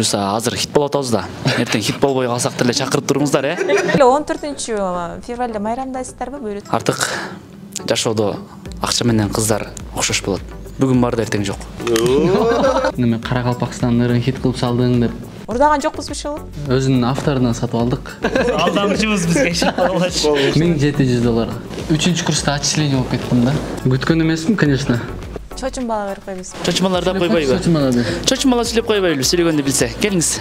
буюрса азыр хит болуп атабыз да. Эртең хит болбой калсак деле чакырып туруңуздар, 14-февралда майрамдайсыздарбы буйрут? Артык жашоодо акча менен кыздар окшош болот. Бүгүн бар да эртең жок. Неме Каракалпакстандын хит кылып салдың деп. Урдаган жокпуз биши? Өзүнүн авторунан сатып алдык. Алдамчыбыз бизге ишет болчу. $1700. 3-курста отчисление болуп кеттим да. Күткөн эмесмин, конечно. Чочун бала берип койбуз. Чочмалар да койбойбу? Чочмалар сүйлөп койбойлу, сүйлөгөндү билсе. Келиңиз.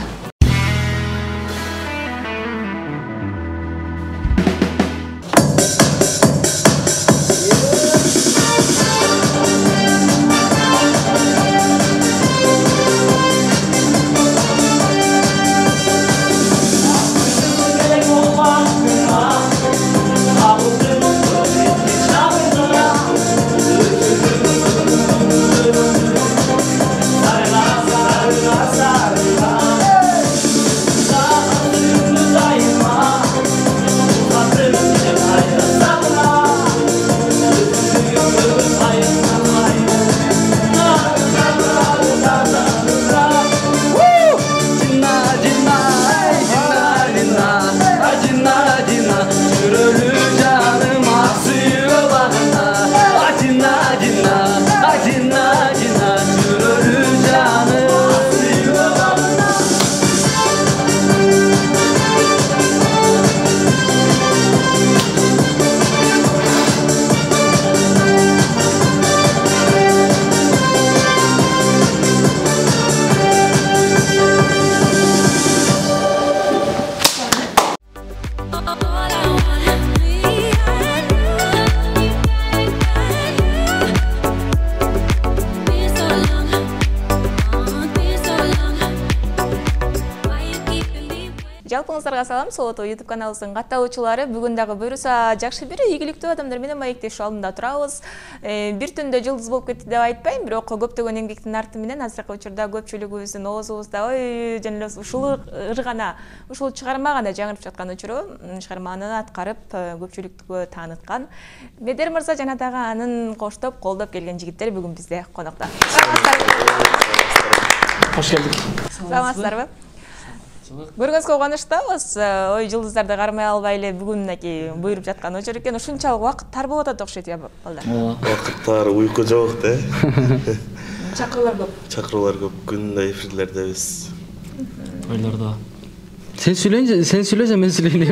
Жалпыңыздарга салам, Солото YouTube каналыбыздын катталуучулары. Бүгүн дагы буюрса жакшы бир ийгиликтүү адамдар менен маектешүү алдында турабыз. Бир түндө жылдыз болуп кетти деп айтпайм, бирок көптөгөн эмгектин арты менен азыркы учурда көпчүлүгүбүздүн оозубузда жана ушул ыргана, ушул чыгарма гана жаңырып жаткан учуру, чыгарманы аткарып көпчүлүккө тааныткан Медер мырза жана дагы анын коштоп, колдоп келген жигиттер бүгүн бизде конокто. Кош келдик. Саламатсыздарбы? Көргөнгүзгө кубанычтабыз. Ой, жылдыздарды кармай албай эле бүгүнкү буйруп жаткан очор экен. Ушунчалык убакыт тар болуп атат окшойт я балдар. Убакыт тар, уйку жок да. Чакыруулар көп. Чакыруулар көп, күндө эфирлердебиз. Ойлордо. Сен сүйлөйүн, мен сүйлөйүн.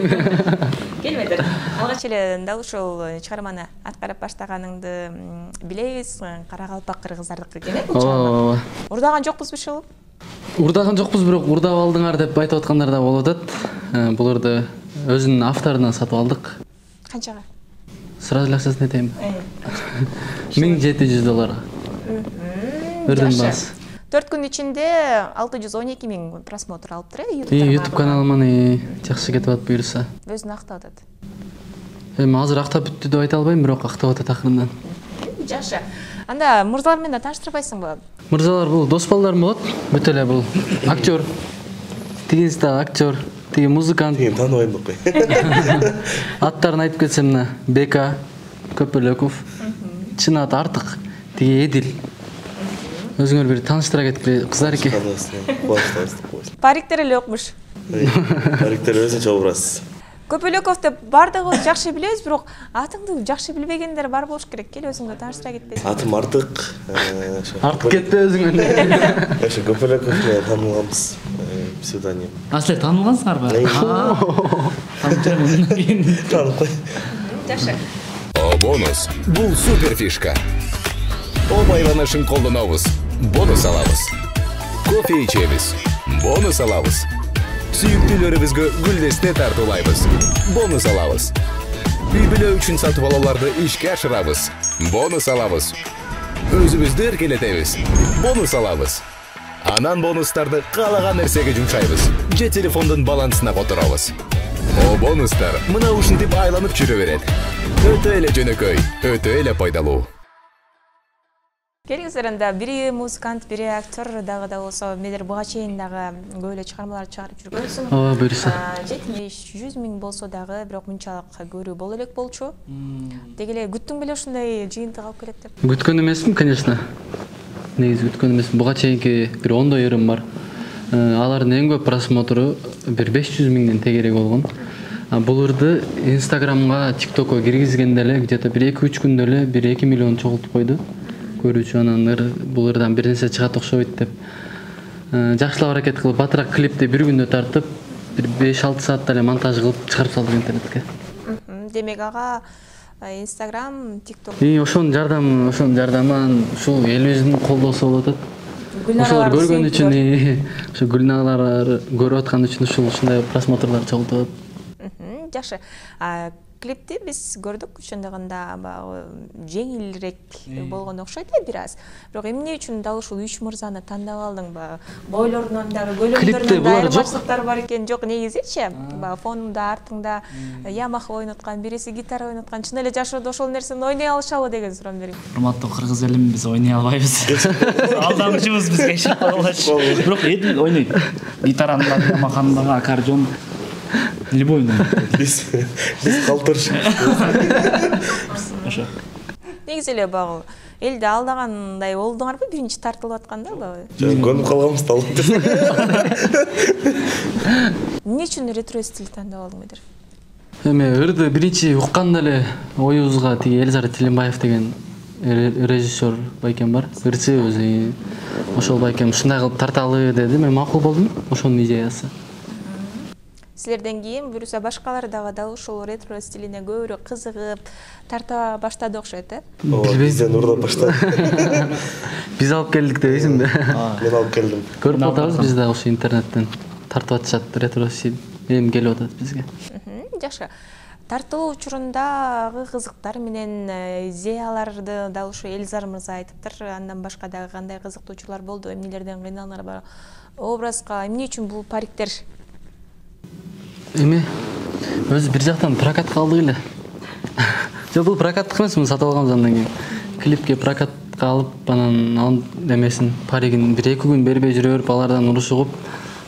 Келмедир. Алгач эле дал ушул чыгарманы аткарып баштаганыңды билебиз. Каракалпак кыргыздардыкы экен, Ооба. Урдаган жокпуз биши? Урдаган жокпуз, бирок урдап алдыңар деп айтып аткандар да болуп атат. Буларды өзүнүн авторунан сатып алдык. Канчага? Сразу эле акчасын айтайынбы? $1700. Бирден бас. 4 күн ичинде 612 000 просмотр алыптыр, YouTube каналымын жакшы кетип атат буюрса. Өзүн актап атат. Азыр актап бүттү деп айта албайм, бирок актап атат акырындан. Жакшы. Анда мырзалар менен тааныштырбайсыңбы? Мырзалар бул дос балдарым болот. Бүт эле бул актер. Тигинси да актер, тиги музыкант. Тигин тааныбайм деп кой. Аттарын айтып кетсем мына Бека Көпөлөков, чын аты Артык, тиги Эдил. Өзүңөр бир тааныштыра кеткиле, кыздар эки. Париктер эле окмуш. Париктер өзүнчө образ. Көпөлөков деп бардыгыбыз жакшы билебиз, бирок атыңды жакшы билбегендер бар болуш керек. Кел өзүңдү тааныштыра кетпесиң. Атым Артык. Артык кетпе өзүңөн. Ошо Көпөлөков менен таанылганбыз. Псевдоним. Силер таанылгансыңарбы? Таанып кой. Жакшы. Бонус. Бул супер фишка. О байланышын колдонобуз. Бонус алабыз. Кофе ичебиз. Бонус алабыз. Сүйүктүүлөрүбүзгө гүлдесте тартуулайбыз. Бонус алабыз. Үй бүлө үчүн сатып алууларды ишке ашырабыз. Бонус алабыз. Өзүбүздү эркелетебиз. Бонус алабыз. Анан бонустарды каалаган нерсеге жумшайбыз. Же телефондун балансына которобуз. О бонустар мына ушинтип айланып жүрө берет. Өтө эле жөнөкөй, өтө эле пайдалуу. Келиңиздер, анда бири музыкант, бири актер дагы да болсо, Медер буга чейин дагы көп эле чыгармалар чыгарып жүргөнсүң. Ооба, буюрса. 70-100 000 болсо дагы, бирок мынчалык көрүү боло элек болчу. Деги эле күттүң беле ушундай жыйынтык алып келет деп? Күткөн эмесмин, конечно. Негизи күткөн эмесмин. Буга чейинки бир 10 өрүм бар. Алардын эң көп просмотру бир 500 миңден тегерек болгон. Буларды Инстаграмга, ТикТокко киргизгенде эле где-то бир 2-3 күндө эле бир 2 миллион чогултуп койду. Көрүүчү анан булардан бир нерсе чыгат окшойт деп. Жакшылап аракет кылып, батыраак клипти бир күндө тартып, бир 5-6 саатта эле монтаж кылып чыгарып салдык интернетке. Демек ага Инстаграм, ТикТок. Ошонун жардамы ушул элибиздин колдоосу болуп атат. Ошолор көргөн үчүн, ошо Гүлналар көрүп аткан үчүн ушундай просмотрлар чогултуп атат. Жакшы. Клипти биз көрдүк, ошондогонда жеңилирээк болгон окшойт бир аз. Бирок эмне үчүн дал ушул 3 мырзаны тандап алдың? Бойлорунан дагы, көлөмдөрүнөн дагы айырмачылыктар бар экен. Жок, негизичи, фонунда, артыңда Ямаха ойноткан, бириси гитара ойноткан, чын эле жашоодо ошол нерсени ойной алышабы деген суроо берейин. Урматтуу кыргыз элим, биз ойной албайбыз. Алдамчыбыз бизге иш кылбайбыз. Бирок Эдил ойнойт. Гитараны да, Ямаханы да, аккордеон любой Биз калтырыш. Ошо. Негизи эле багы элди алдагандай болдуңарбы биринчи тартылып атканда? Көнүп калганбыз да. Эмне үчүн ретро стиль тандап алдыңдар? Эми ырды биринчи укканда эле оюбузга тиги Элизар Тилимбаев деген режиссер байкем бар. Ырчы өзү ошол байкем ушундай кылып тарталы деди. Мен макул болдум. Ошонун идеясы. Силерден кийин буюрса башкалар дагы дал ушул ретро стилине көбүрөөк кызыгып тарта баштады окшойт, Бизден урдап баштады. Биз алып келдик дебейсиңби? Мен алып келдим. Көрүп атабыз биз да ошо интернеттен тартып атышат ретро стиль. Эми келип атат бизге. Жакшы. Тартылуу учурундагы кызыктар менен идеяларды дал ушу Элизар мырза айтыптыр. Андан башка дагы кандай кызыктуучулар болду? Эмнелерден кыйналгандар бар? Образга эмне үчүн бул париктер? Эми өзү бир жактан прокатка алдык эле. Жок, бул прокаттык эмес, муну сатып алганбыз андан кийин. Клипке прокатка алып, анан анын демесин, паригин 1-2 күн бербей жүрө берип, алардан урушуп угуп,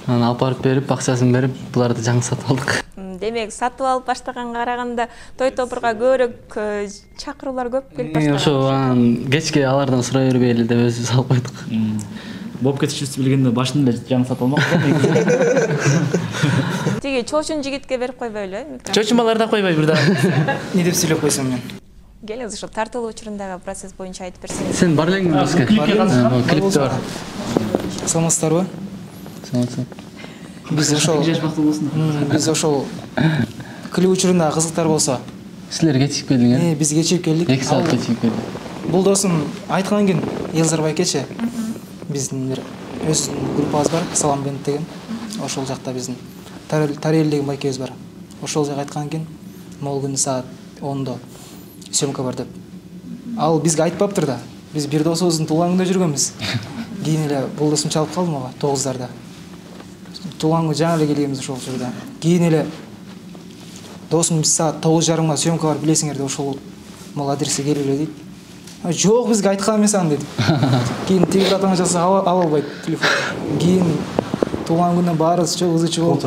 анан алып барып берип, акчасын берип, буларды жаңы сатып алдык. Демек, сатып алып баштаганга караганда той топурга көбүрөөк чакыруулар көп келип баштаган. Ошо кечке алардан сурай бербей эле деп өзүбүз алып койдук. Болуп кетишибизди билгенде башында эле жаңы сатып алмак да. Тиги чоочун жигитке берип койбойлу, Чочумаларда койбой бир дагы. Не деп сүйлөп койсом мен? Келиңиз ошо тартылуу учурундагы процесс боюнча айтып берсеңиз. Сен бар элеңби бизге? Клипте бар. Саламатсыздарбы? Саламатсыз. Биз ошол клип учурундагы кызыктар болсо. Силер кечип келдиңер? Биз кечип келдик. 2 саат кечип келдик. Бул досум айткан экен, Элизар байкечи. Биздин бир өзүнүн группабыз бар, Салам бенд деген. Ошол жакта биздин Тарел деген байкебиз бар. Ошол жак айткан экен, могул күнү саат 10-до съемка бар деп. Ал бизге айтпаптыр да. Биз бир досубуздун туулган күнүндө жүргөнбүз. Кийин эле бул досум чалып калды мага 9-дарда. Туулган күнү жаңы эле келгенбиз ошол учурда. Кийин эле досум биз саат 9:30 съемка бар билесиңер деп ошол мол адреске келеле дейт. Жок, бизге айткан эмес аны дедим. Кийин телефон жасаса ала албайт телефон. Кийин туулган күнүнө баарыбыз ызычы болуп.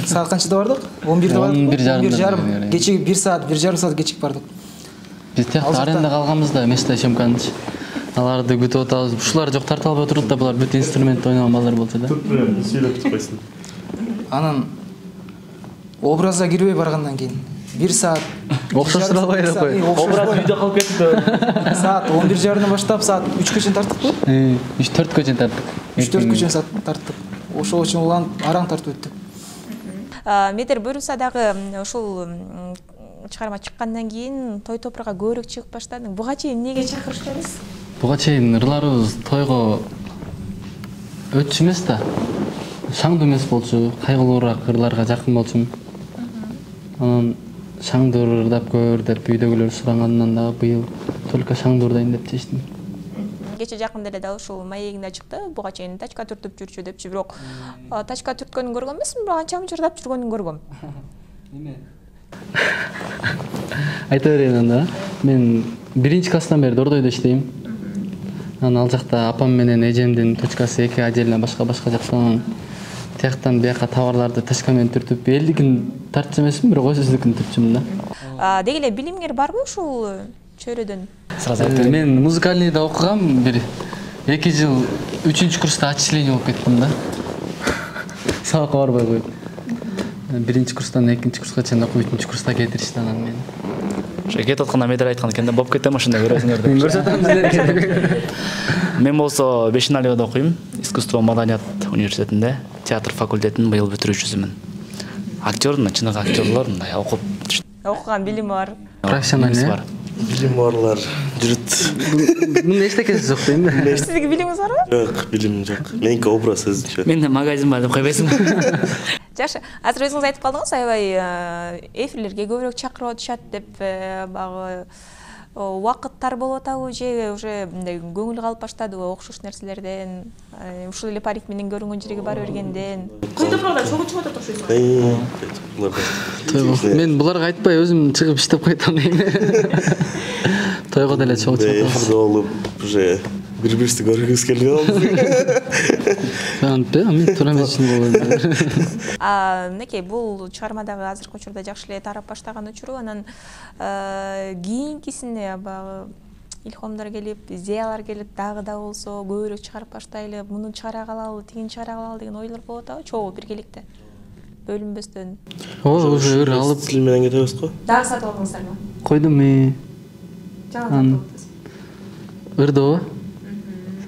Саат канчада бардык? 11-де бардык. 11:30. Кечеги 1 саат, 1,5 саат кечик бардык. Биз тиякта аренда калганбыз да, место съемканычы. Аларды күтүп атабыз. Ушулар жок тарта албай турат да, булар бүт инструмент ойногон балдар болчу да. Сүйлөп турбайсың. Анан образга кирбей баргандан кийин 1 саат окшоштура албай деп кой. Образ үйдө калып кетти. Саат 11:30 баштап саат 3-кө чейин тарттыкпы? 3-4 чейин тарттык. 3-4 чейин тарттык. Ошол үчүн уланып араң тартып өттүк. Метр буюрса дагы ушул чыгарма чыккандан кийин той топурга көбүрөөк чыгып баштадың. Буга чейин эмнеге чакырыштыңыз? Буга чейин ырларыбыз тойго өтчү эмес да. Шаңдуу эмес болчу, кайгылуураак ырларга жакын болчумун. Анан шаңдуу ырдап көр деп үйдөгүлөр сурагандан дагы быйыл только шаңдуу ырдайын деп чечтим. Кече жакында эле дал ушул маегинде чыкты. Буга чейин тачка түртүп жүрчү депчи, бирок тачка түрткөнүн көргөн эмесмин, бирок анча мынча ырдап жүргөнүн көргөм. Эме? Айта берейин анда. Мен 1-класстан бери Дордойдо иштейм. Анан ал жакта апам менен эжемдин точкасы эки отдельно башка жактан. Тияктан бияка товарларды тачка менен түртүп, элдикин тартчу эмесмин, бирок өзүбүздүкүн түртчүмүн да. Деги эле билимгер барбы ушул чөйрөдөн? Мен музыкальныйда окугам, бир 2 жыл 3-чү курста отчисление болуп кеттим да. Сабакка барбай коюп. 1-чи курстан 2-чи курска чейин окуп 3-чү курста кетиришти анан мени. Кетип атканда медаль айткан экен да, болуп кетем ошондой көрөсүңөр деп. Көрсөтөм силерге. Мен болсо Бешеналиода окуйм, искусство маданият университетинде, театр факультетин быйыл бүтүрүүчүсүмүн. Актёрмун, чыныгы актёрлор мындай окуп окуган билими бар. Профессионал бар. Билим барлар жүрүт. Муну эчтекеси жок дейм да. Сиздин билимиңиз барбы? Жок, билим жок. Меники образ өзүнчө. Менде магазин бар деп койбойсуңбу? Жакшы. Азыр өзүңүз айтып калдыңыз, аябай эфирлерге көбүрөөк чакырып атышат деп, багы убакыттар болуп атабы же уже мындай көңүл калып баштадыбы окшош нерселерден, ушул эле парик менен көрүнгөн жерге бара бергенден. Тойдоплордон чогуу чыгып атат окшойсуңбу? Мен буларга айтпай өзүм чыгып иштеп койтам дейм. Тойго деле чогуу чыгып атам. Эфирде болуп уже бири-бирибизди көргүбүз келип калды. Антпе, мен тура эмес үчүн болду. Мынакей бул чыгармадагы азыркы учурда жакшы эле тарап баштаган учуру, анан кийинкисине багы илхомдор келип, идеялар келип, дагы да болсо көбүрөөк чыгарып баштайлы, муну чыгара калалы, тигини чыгара калалы деген ойлор болот атабы, чогуу биргеликте. Бөлүнбөстөн. Уже ыр алып Тил менен кетебиз го. Дагы сатып алдыңыздарбы? койдум мен. Жаңы сатып алдыңыз. Ырдыбы?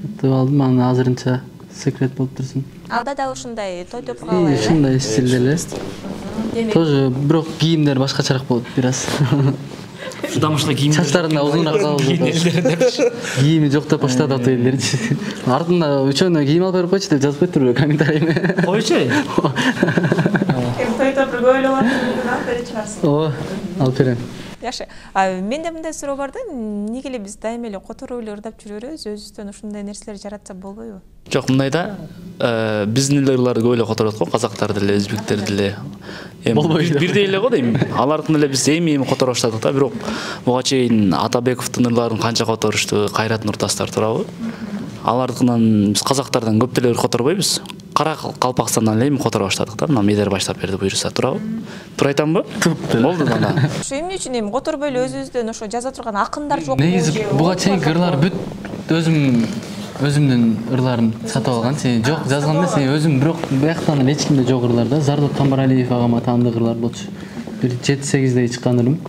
Сатып алдым, анан азырынча секрет болуп турсун. Алда да ушундай той топкалай. Ушундай стилде эле. Тоже бирок кийимдер башкачараак болот бир аз. Шудамышлы кийим. Чачтарында узунураак калып. Кийими жок деп баштады ата элдерчи. Артында үчөөнө кийим алып берип койчу деп жазып койтур комментарийме. Койчу. Той топ көйлөп атып, алып берип чыгарсың. Ооба, алып берем. Жакшы. Менде мындай суроо бар да, эмнеге эле биз дайыма эле которуп эле ырдап жүрөбүз, өзүбүздөн ушундай нерселер жаратса болбойбу? Жок, мындай да, биздин эле ырларды көп эле которот го, казактар деле, өзбектер деле. Бирдей эле го дейм. Алардын эле биз эми которо баштадык да, бирок буга чейин Атабековдун ырларын канча которушту, Кайрат Нуртастар туурабы? Алардыкынан биз казактардан көп деле ыр которбойбуз. Кара Калпакстандан эле эми которо баштадык да, мына Медер баштап берди буюрса туурабы? Туура айтамбы? Болду да. Ошо эмне үчүн эми которбой эле өзүбүздөн ошо жаза турган акындар жокпу? Негизи буга чейинки ырлар бүт өзүмдүн ырларым сатып алган. Сен жок жазган эмес, өзүм бирок бияктан эч кимде жок ырлар да. Зардат Камбаралиев агама таандык ырлар болчу. Бир 7-8дей чыккан ырым.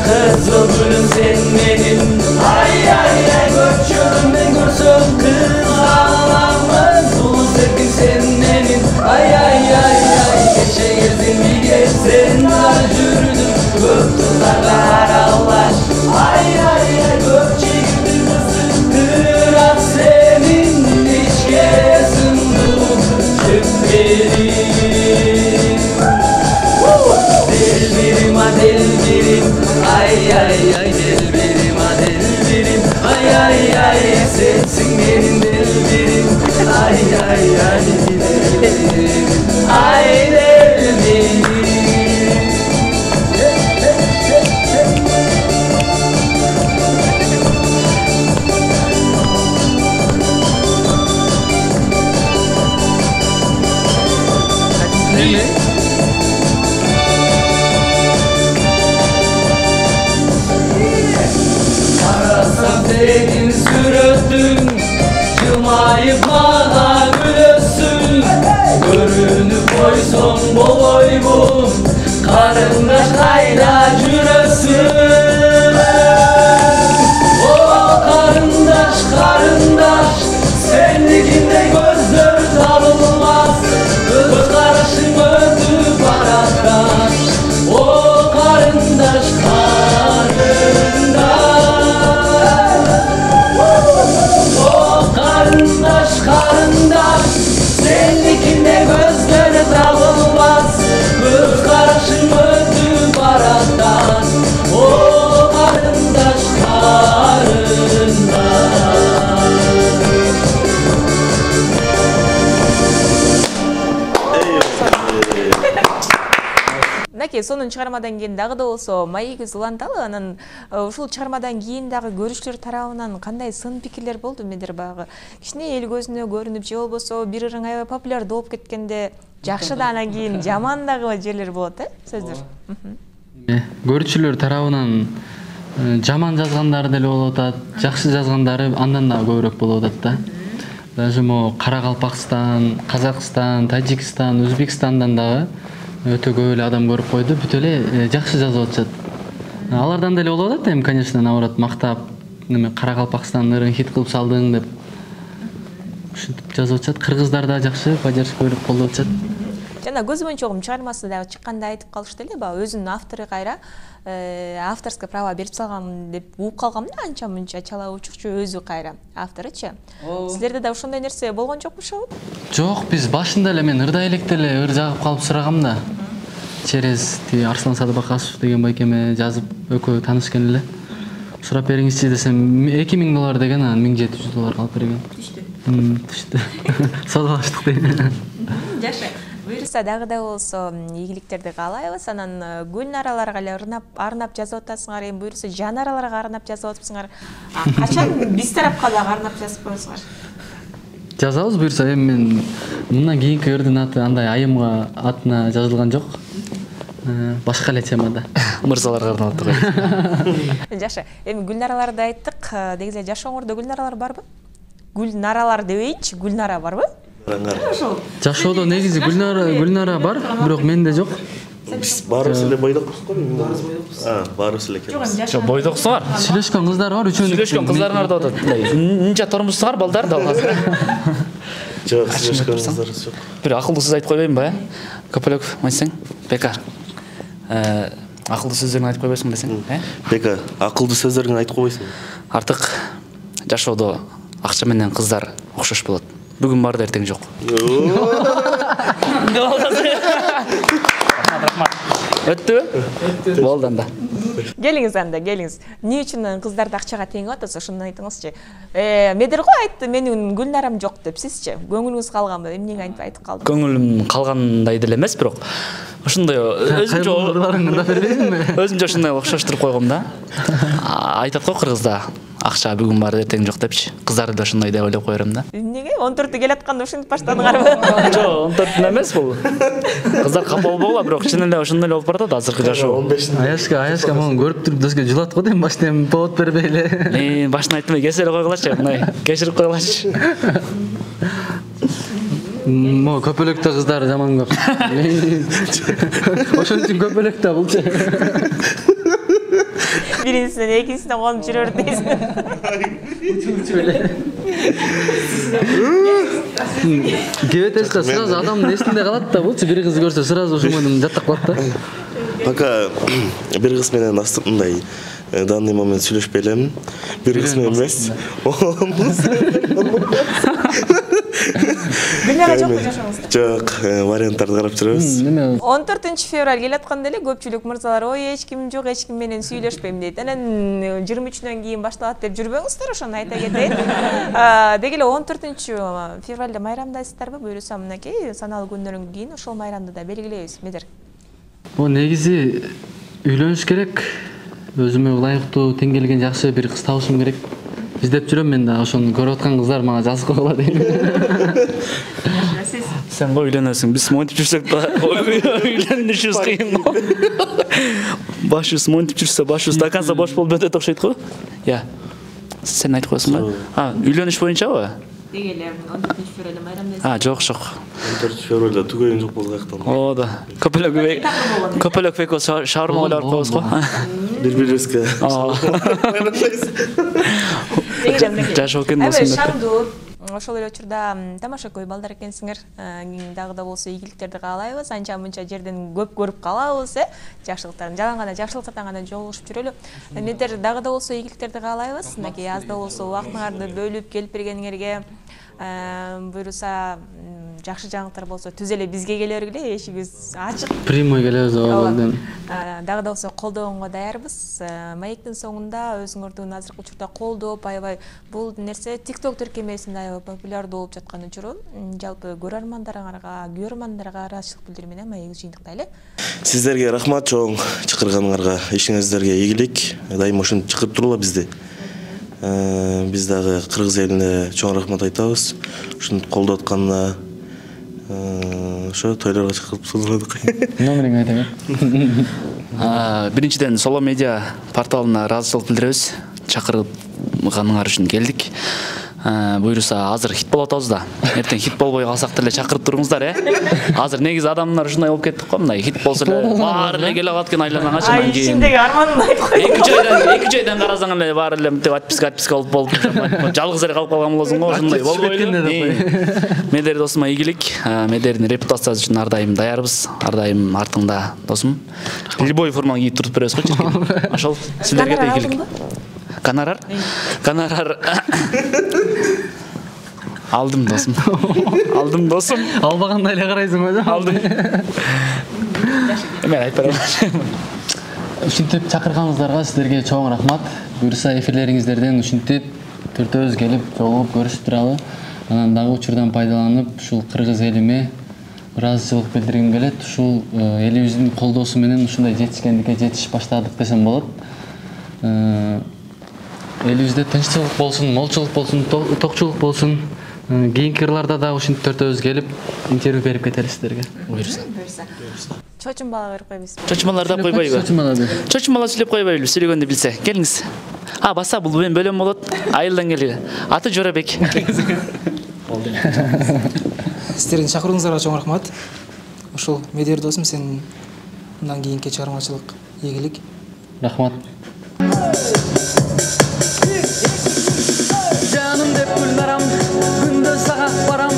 Kızıl gülüm sen benim, ay ay ay göçürüm ben görsüm kız ağlamız, ulu sevgim sen benim, ay ay ay ay geçe gezdin bir gezsen dar yürüdüm, gök kızlarla aralaş, ay ay ay gökçe girdi kızım, kırat senin içke sındım, çöplerim. Delbirim a delbirim, ay ay ay delbirim a delbirim, ay ay ay sensin benim delbirim, ay ay ay delbirim, ay delbirim. Senin sürüttün, yılmayıp bana gülürsün, görün мынакей сонун чыгармадан кийин дагы да болсо маегибиз уланталы. Анан ушул чыгармадан кийин дагы көрүүчүлөр тарабынан кандай сын пикирлер болду? Мендер багы кичине эл көзүнө көрүнүп же болбосо бир ырың аябай популярдуу болуп кеткенде жакшы да анан кийин жаман дагы жерлер болот, сөздөр. Көрүүчүлөр тарабынан жаман жазгандары деле болуп атат, жакшы жазгандары андан да көбүрөөк болуп атат да. Даже мо Каракалпакстан, Казакстан, Тажикстан, Өзбекстандан дагы өтө көп эле адам көрүп койду, бүт эле жакшы жазып атышат. Алардан деле болуп атат эми, конечно, наоборот мактап, Каракалпакстандын хит кылып салдың деп ушинтип жазып атышат. Кыргыздар да жакшы поддержка берип колдоп атышат. Жана көзүмөн чогум чыгармасы дагы чыкканда айтып калышты эле, баягы өзүнүн автору кайра авторское право берип салган деп угуп калгам да, анча мынча чала учукчу өзү кайра авторучу. Силерде да ошондой нерсе болгон жокпу? Жок, биз башында эле мен ырдай электе эле ыр жагып калып сурагам да. Через Арслан Садыбакасов деген байкеме жазып экөө таанышкан эле. Сурап бериңизчи десем, $2000 деген, анан $1700 алып берген. Түштү. Саудалаштык дейм. Жакшы. Буюрса дагы да болсо ийгиликтерди каалайбыз. Анан Гүлнараларга эле арнап жазып атасыңар, эми буюрса Жанараларга арнап жазып атыпсыңар. Качан биз тарапка дагы арнап жазып коесуңар? Жазабыз буюрса, эми мен мындан кийинки ырдын аты андай айымга атына жазылган жок. Башка эле темада. Мырзаларга арнап атты. Жакшы. Эми Гүлнараларды айттык. Негизи жашооңордо Гүлнаралар барбы? Гүлнаралар дебейинчи, Гүлнара барбы? Жашоодо негизи Гүлнара бар, бирок менде жок. Биз баарыбыз эле бойдокпуз го. Баарыбыз эле экенбиз. Жок, бойдоксуңар. Сүйлөшкөн кыздар бар, үчөө. Сүйлөшкөн кыздарыңар да атат. Нинча тормузсуңар балдар да азыр. Жок, сүйлөшкөн кыздарыбыз жок. Бир акылдуу сөз айтып койбоймунбу, Көпөлөк айтсаң? Бека. Акылдуу сөздөрүңү айтып койбойсуңбу десең? Бека, акылдуу сөздөрүңү айтып койбойсуңбу? Артык жашоодо акча менен кыздар окшош болот. Бүгүн бар да эртең жок. Өттүбү? Болду анда. Келиңиз анда, келиңиз. Эмне үчүн кыздарды акчага теңип атасыз? Ошону айтыңызчы. Медер го айтты, менин Гүлнарам жок деп, сизчи? Көңүлүңүз калганбы? Эмнеге айтып калдыңыз? Көңүлүм калгандай деле эмес, бирок ошондой өзүмчө ошондой окшоштуруп койгом да. Айтат го кыргызда акча бүгүн бар эртең жок депчи. Кыздарды да ошондой деп ойлоп коерум да. Эмнеге 14 келатканда ушинтип баштадыңарбы? Жок, 14 эмес бул. Кыздар капа болбогула, бирок чын эле ошондой эле болуп баратат азыркы жашоо. Аяшка мону көрүп туруп дөскө жылат го дейм, башта эми повод бербей эле. Башына айтмай кесе эле койгулачы, мындай кечирип койгулачы. Мо Көпөлөктө кыздар жаман көп. Ошон үчүн Көпөлөктө булчу. Биринчисинен экинчисине конуп жүрө бердиңиз. Кебетешка сразу адамдын эсинде калат да, булчу бир кыз көрсө сразу ошо менен жаттап калат да. Пока бир кыз менен мындай данный момент сүйлөшпөй элемин. Бир кыз менен эмес. Гүлнара жокпу жашооңузда? Жок, варианттарды карап жүрөбүз. 14 февраль келатканда эле көпчүлүк мырзалар ой эч ким жок, эч ким менен сүйлөшпөйм дейт. Анан 23-нөн кийин башталат деп жүрбөңүздөр, ошону айта кетейин. Деги эле 14 февралда майрамдайсыздарбы? Буюрса мынакей саналуу күндөрдөн кийин ошол майрамды да белгилейбиз. Медер? Бул негизи үйлөнүш керек. Өзүмө ылайыктуу тең келген жакшы бир кыз табышым керек. İzdep жүрөм мен да, ошону көрүп аткан кыздар мага жазып койгула дейм. Сен го үйлөнөсүң, биз монтип жүрсөк да үйлөнүшүбүз кыйын го. Башыбыз монтип жүрсө, башыбыз до конца бош болуп өтөт окшойт го. Я. Сен айтып коесуң ба? Үйлөнүш боюнчабы? Деги эле 14 февралда майрамдайсың. Жок. 14 февралда түгөйүн жок болду каяктан. О да. Көпөлөк бек шаурма ойлоп коебуз го. Бири-бирибизге. Жашоо кен болсун деп. Шаңдуу. Ошол эле учурда тамаша көй балдар экенсиңер. Дагы да болсо ийгиликтерди каалайбыз. Анча мынча жерден көп көрүп калабыз, жакшылыктарын жалаң гана жакшылыкка гана жолугушуп жүрөлү. Мендер дагы да болсо ийгиликтерди каалайбыз. Мынакей аз да болсо убактыңарды бөлүп келип бергениңерге, буюрса жакшы жаңылыктар болсо түз эле бизге келе бергиле, эшигибиз ачык. Прямой келебиз ооба. Дагы да болсо колдогонго даярбыз. Маектин соңунда өзүңөрдүн азыркы учурда колдоп, аябай бул нерсе TikTok тиркемесинде аябай популярдуу болуп жаткан учуру. Жалпы көрөрмандарыңарга, күйөрмандарга ыраазычылык билдирүү менен маегибизди жыйынтыктайлы. Сиздерге рахмат чоң чакырганыңарга, ишиңиздерге ийгилик. Дайыма ушинтип чакырып турула бизди. Биз дагы кыргыз элине чоң рахмат айтабыз. Ушинтип колдоп атканына ошо тойлорго чакырып суруладык. Номериңди айта бер. Биринчиден Соло медиа порталына ыраазычылык билдиребиз. Чакырганыңар үчүн келдик. Буйруса азыр хит болуп атабыз да. Эртең хит болбой калсак деле чакырып туруңуздар, Азыр негизи адамдар ушундай болуп кеттик го, мындай хит болсо эле баары эле келип атат экен айланаңа чынан кийин. Ичиндеги арманымды айтып кой. 2 жайдан карасаң эле баары эле мынтип отписка болуп жалгыз эле калып калган болосуң го, ушундай болбойлу. Медер досума ийгилик, Медердин репутациясы үчүн ар дайым даярбыз, ар дайым артыңда досум. Любой форманы кийип туруп беребиз го чиркин. Ошол силерге да ийгилик. Гонорар? Алдым досым. Албагандай эле карайсың го. Алдым. Мен айтпай коеюн. Ушинтип чакырганыңыздарга сиздерге чоң рахмат. Буюрса эфирлериңиздерден ушинтип төртөөбүз келип жолугуп көрүшүп туралы. Анан дагы учурдан пайдаланып ушул кыргыз элиме ыраазычылык билдиргим келет. Ушул элибиздин колдоосу менен ушундай жетишкендикке жетишип баштадык десем болот. Элибизде тынччылык болсун, молчулук болсун, токчулук болсун. Кийинки ырларда да ушинтип төртөөбүз келип интервью берип кетели сиздерге. Буйруса. Чочумбала берип койбуз. Чочумбаларды койбойбу? Чочумбала сүйлөп койбойлу, сүйлөгөндү билсе. Келиңиз. Баса бул менен бөлөм болот. Айылдан келген. Аты Жорабек. Сиздердин чакырууңуздарга чоң рахмат. Ушул Медер досум, сен мындан кийинки чыгармачылык ийгилик. Рахмат. Canım dep gülnaram, günde sağa baram.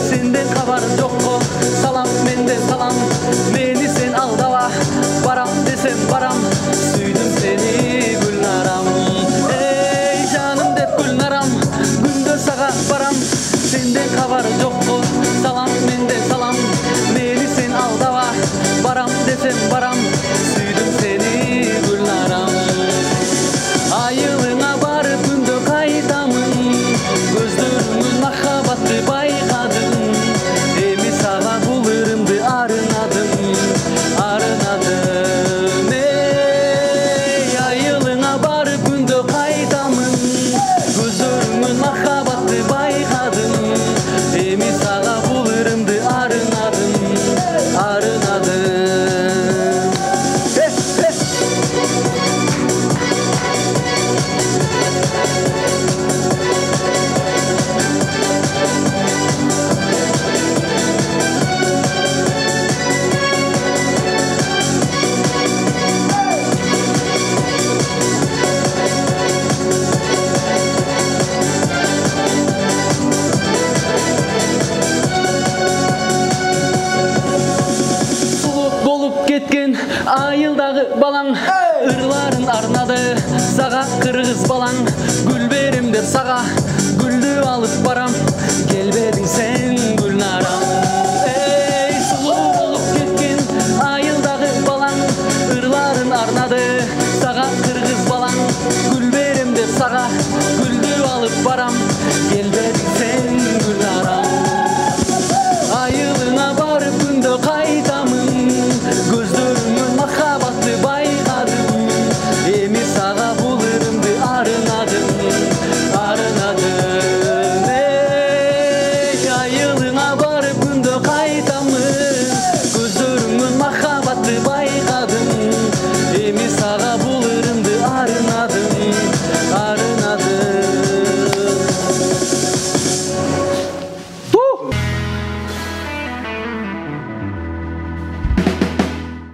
Senden kabar jokko, salam mende salam. Meni sen aldava, baram desem baram. Süydüm seni gülnaram. Ey canım dep gülnaram, günde sağa baram. Senden kabar jokko, salam mende salam. Meni sen aldava, baram desem baram. Süydüm seni gülnaram. Ayılına barıp günde kaytamın. Gözlerimin mahabatı baykadım. Emi sağa bulurumdu arınadım. Ey ayılına barıp günde kaytamın. Gözlerimin mahabatı baykadım. Emi sağa bulurumdu arınadım. Ketken ayıldagı balan ırların arnadı sağa kırgız balan gül berim der sağa güldü alıp baram gelbedin sen